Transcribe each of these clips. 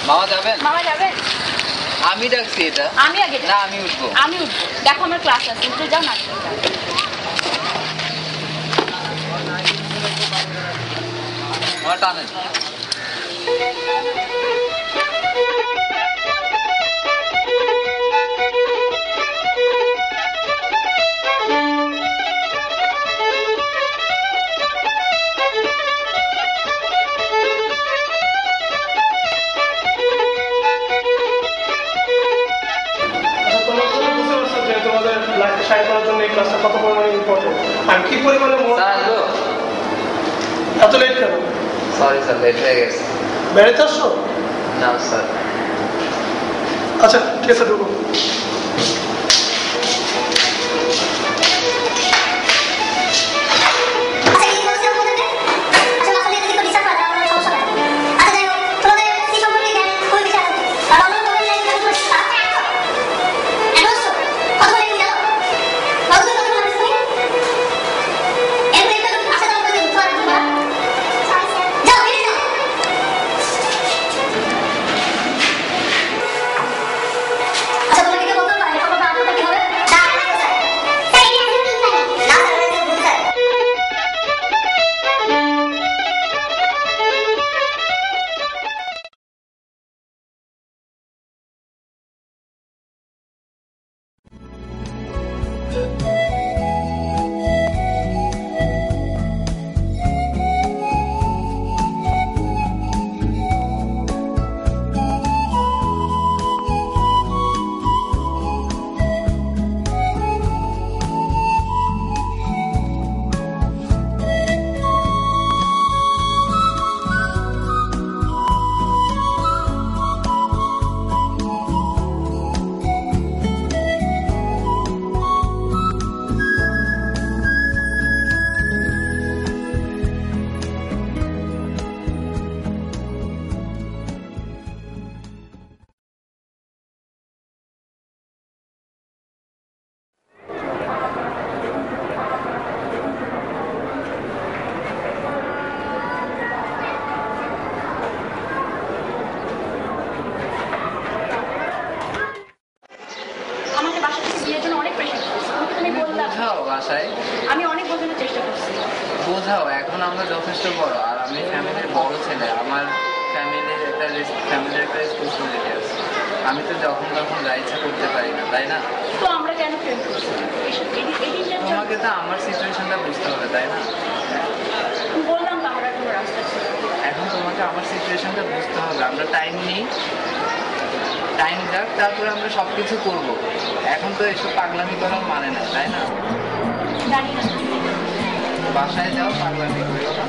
মামা যাবেন? মামা যাবেন? আমি ডাকছি এটা। আমি আগে না, আমি উঠবো। আমি উঠবো, দেখো আমার ক্লাস আছে, উঠে যাও না। আমার টানেন। এত লেট কেন? সরি স্যার, লেট হয়ে গেছে। বেড়াতে আসছো? না স্যার। আচ্ছা ঠিক আছে, ঢুকো। আমি অনেক বোঝানোর চেষ্টা করছি। বোঝাও, এখন আমরা যথেষ্ট বড়, আর আমি ফ্যামিলির বড় ছেলে। আমার ফ্যামিলির একটা রেসপন্সিবিলিটি আছে। আমি তো যখন তখন যা ইচ্ছা করতে পারি না, তাই না? তো আমরা কেন প্রেম করছি? তোমাকে তো আমার সিচুয়েশনটা বুঝতে হবে, তাই না? বললাম তো আমরা কোনো রাস্তা ছিল। এখন তোমাকে আমার সিচুয়েশনটা বুঝতে হবে। আমরা টাইম নিই, টাইম যাক, তারপরে আমরা সব কিছু করবো। এখন তো এসব পাগলামি করার মানে না, তাই না? জানি না। বাসায় যাও, পাগলামি করো না,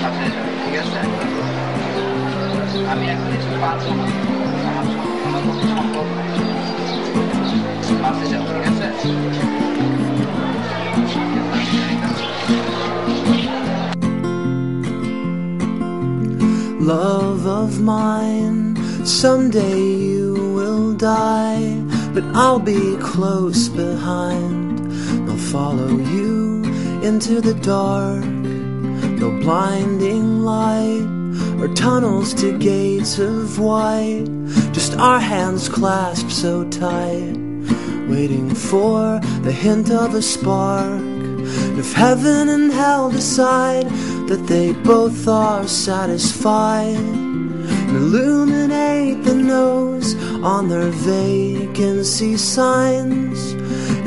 বাসায় যাও, ঠিক আছে? আমি এখন এসব পারবো না, আমার পক্ষে সম্ভব নয়। বাসে যাও, ঠিক আছে? Love of mine, someday you will die, but I'll be close behind. I'll follow you into the dark, no blinding light or tunnels to gates of white, just our hands clasped so tight, waiting for the hint of a spark. If heaven and hell decide that they both are satisfied, and illuminate the nose on their vacancy signs.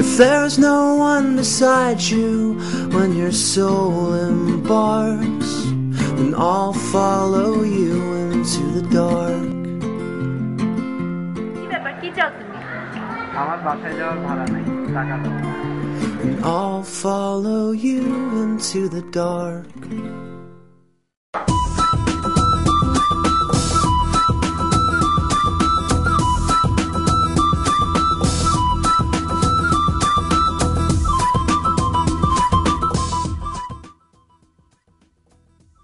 If there's no one beside you when your soul embarks, then I'll follow you into the dark. আমার বাসায় যাওয়ার ভাড়া নাই, টাকা দাও। And I'll follow you into the dark.